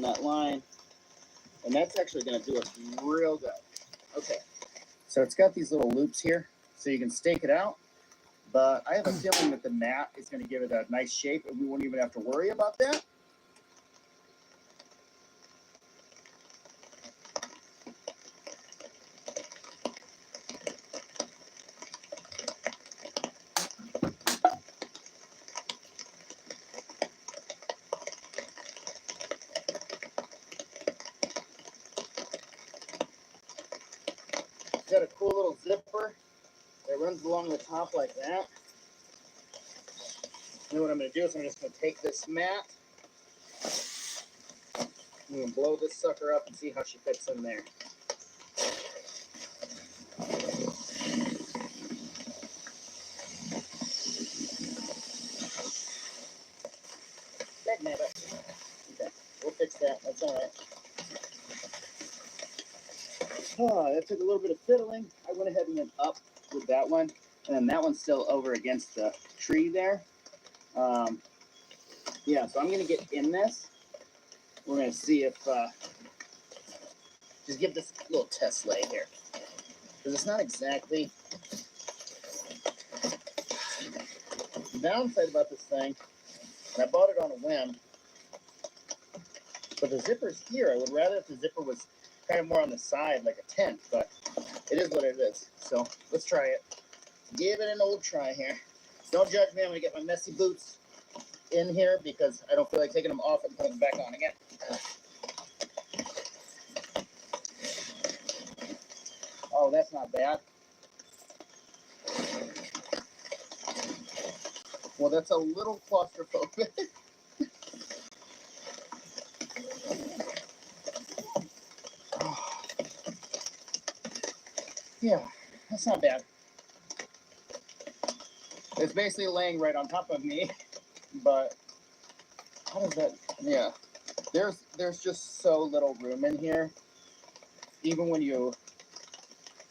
that line. And that's actually going to do us real good. Okay, so it's got these little loops here, so you can stake it out. But I have a feeling that the mat is going to give it a nice shape, and we won't even have to worry about that. It's got a cool little zipper that runs along the top like that. And what I'm going to do is I'm just going to take this mat. I'm going to blow this sucker up and see how she fits in there. Okay, we'll fix that. That's all right. Oh, that took a little bit of fiddling. I went ahead and went up with that one. And then that one's still over against the tree there. Yeah, so I'm going to get in this. We're going to see if, just give this a little test lay here. Because it's not exactly, the downside about this thing, and I bought it on a whim, but the zipper's here. I would rather if the zipper was kind of more on the side like a tent, but it is what it is. So let's try it. Give it an old try here. Don't judge me. I'm going to get my messy boots in here because I don't feel like taking them off and putting them back on again. Oh, that's not bad. Well, that's a little claustrophobic. Yeah, that's not bad. It's basically laying right on top of me, but how does that, yeah. There's just so little room in here. Even when you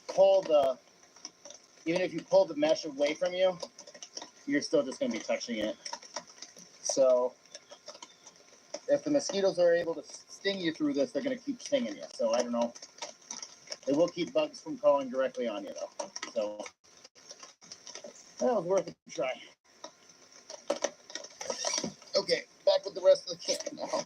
pull even if you pull the mesh away from you, you're still just going to be touching it. So if the mosquitoes are able to sting you through this, they're going to keep stinging you. So I don't know. They will keep bugs from crawling directly on you, though. So that was worth a try. Okay, back with the rest of the kit now.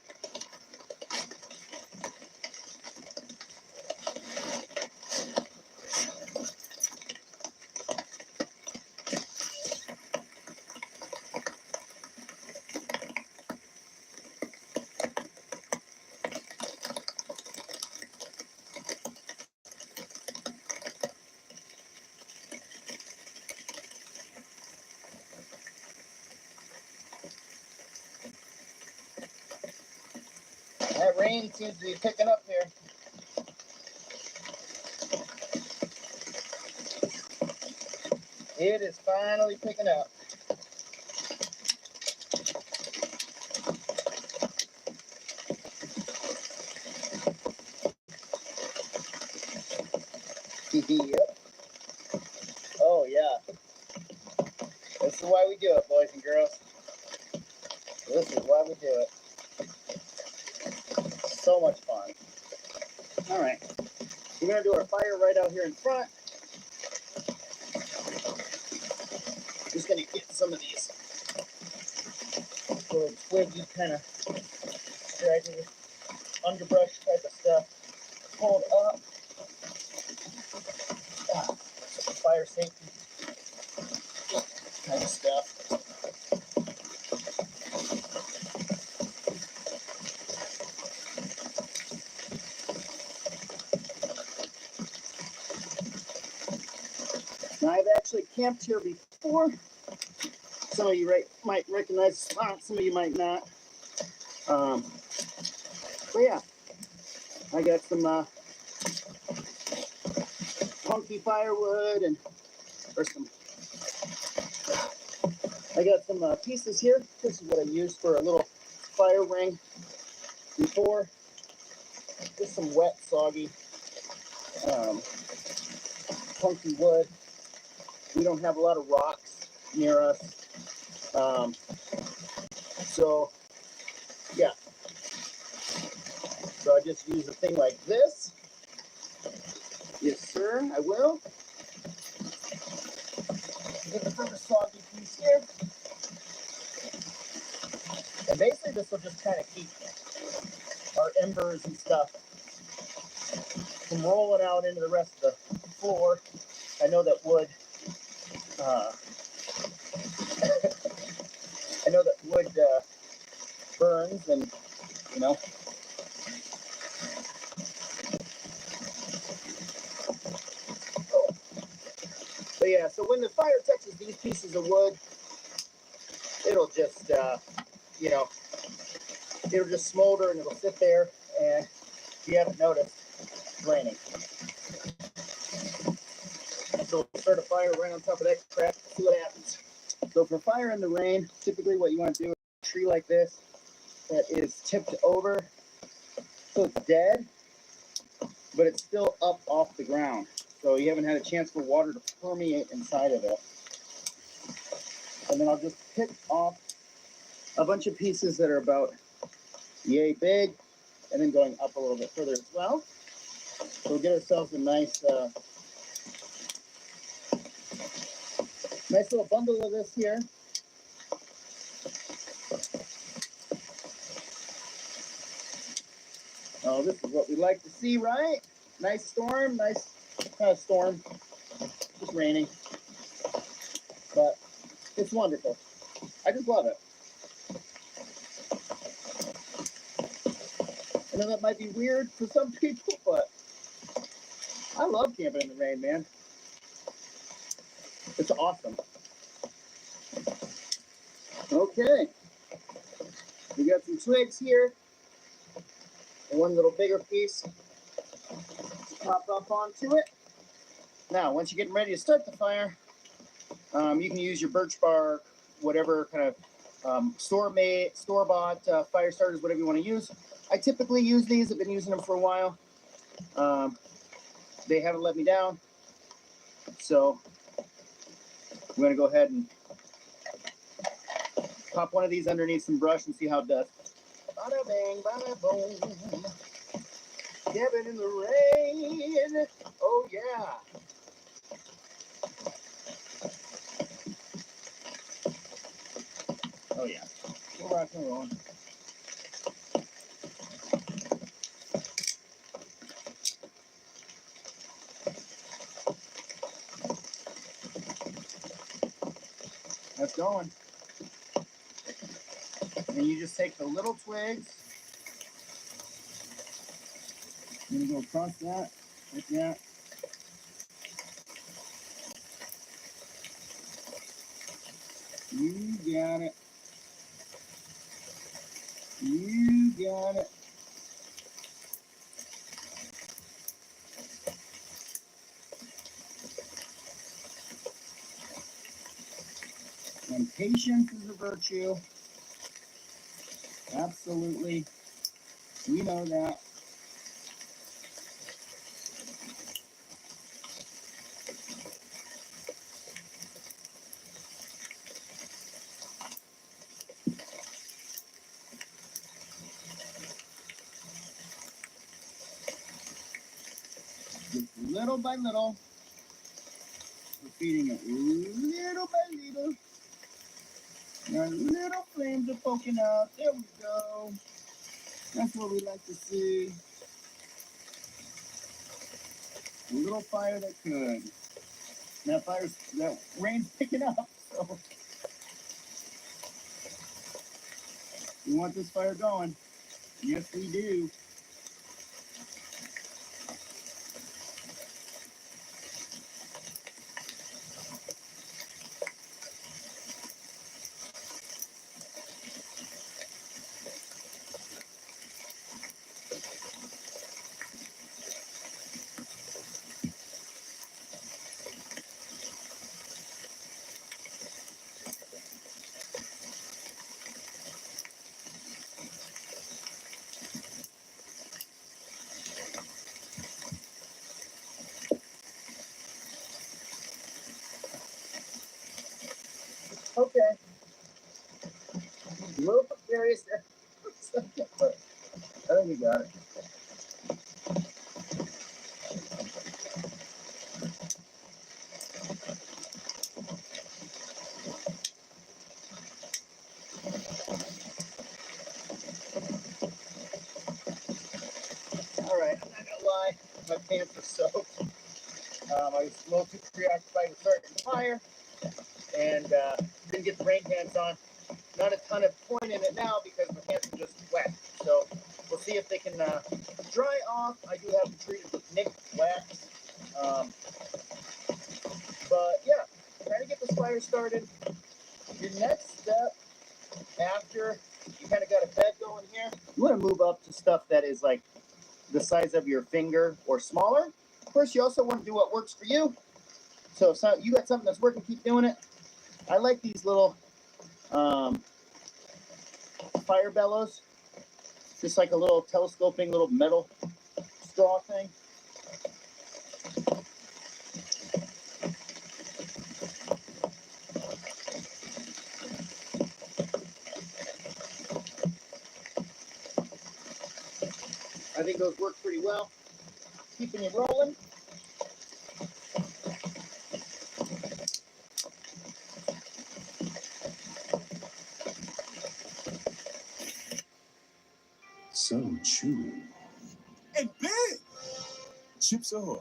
That rain seems to be picking up here. It is finally picking up. Yep. Oh, yeah. This is why we do it, boys and girls. This is why we do it. So much fun. All right. We're going to do our fire right out here in front. Just going to get some of these little twiggy kind of scraggy underbrush type of stuff pulled up. Fire safety kind of stuff. Now, I've actually camped here before. Some of you might recognize the spot, some of you might not. But yeah, I got some funky firewood I got some pieces here. This is what I used for a little fire ring before. Just some wet, soggy, funky wood. We don't have a lot of rocks near us. So, yeah. So I just use a thing like this. Yes, sir, I will. Get the first soggy piece here. And basically this will just kind of keep our embers and stuff from rolling out into the rest of the floor. I know that wood, burns, and you know. But yeah, so when the fire touches these pieces of wood, it'll just, you know, it'll just smolder and it'll sit there. And if you haven't noticed, it's raining. So we'll start a fire right on top of that crap, see what happens. So for fire in the rain, typically what you want to do is a tree like this that is tipped over, so it's dead, but it's still up off the ground. So you haven't had a chance for water to permeate inside of it. And then I'll just pick off a bunch of pieces that are about yay big, and then going up a little bit further as well. So we'll get ourselves a nice little bundle of this here. Oh, this is what we like to see, right? Nice storm, nice kind of storm. Just raining, but it's wonderful. I just love it. I know that might be weird for some people, but I love camping in the rain, man. It's awesome. Okay, we got some twigs here, and one little bigger piece to pop up onto it. Now, once you're getting ready to start the fire, you can use your birch bark, whatever kind of store-bought fire starters, whatever you want to use. I typically use these. I've been using them for a while. They haven't let me down. So I'm going to go ahead and pop one of these underneath some brush and see how it does. Bada bang, bada boom. Camping in the rain. Oh, yeah. Oh, yeah. We're rocking and rolling. That's going. And you just take the little twigs. I'm going to go across that, like that. You got it. You got it. And patience is a virtue. Absolutely. We know that. Just little by little, we're feeding it little by little. And our little flames are poking out. There we go. That's what we like to see. A little fire that could. That rain's picking up, so we want this fire going. Yes, we do. Okay. A little precarious there. I think we got it. My pants are soaked. I was a little too preoccupied with starting the fire and didn't get the rain pants on. Not a ton of point in it now because my pants are just wet. So we'll see if they can dry off. I do have them treated with Nick wax. But yeah, trying to get this fire started. Your next step after you kind of got a bed going here, you want to move up to stuff that is like the size of your finger or smaller. Of course, you also want to do what works for you. So if you got something that's working, keep doing it. I like these little fire bellows, just like a little telescoping little metal straw thing. I think those work pretty well, keeping you rolling. So chewy. And big! Chips Ahoy.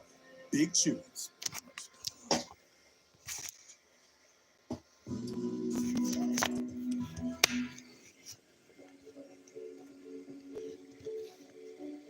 Big chews.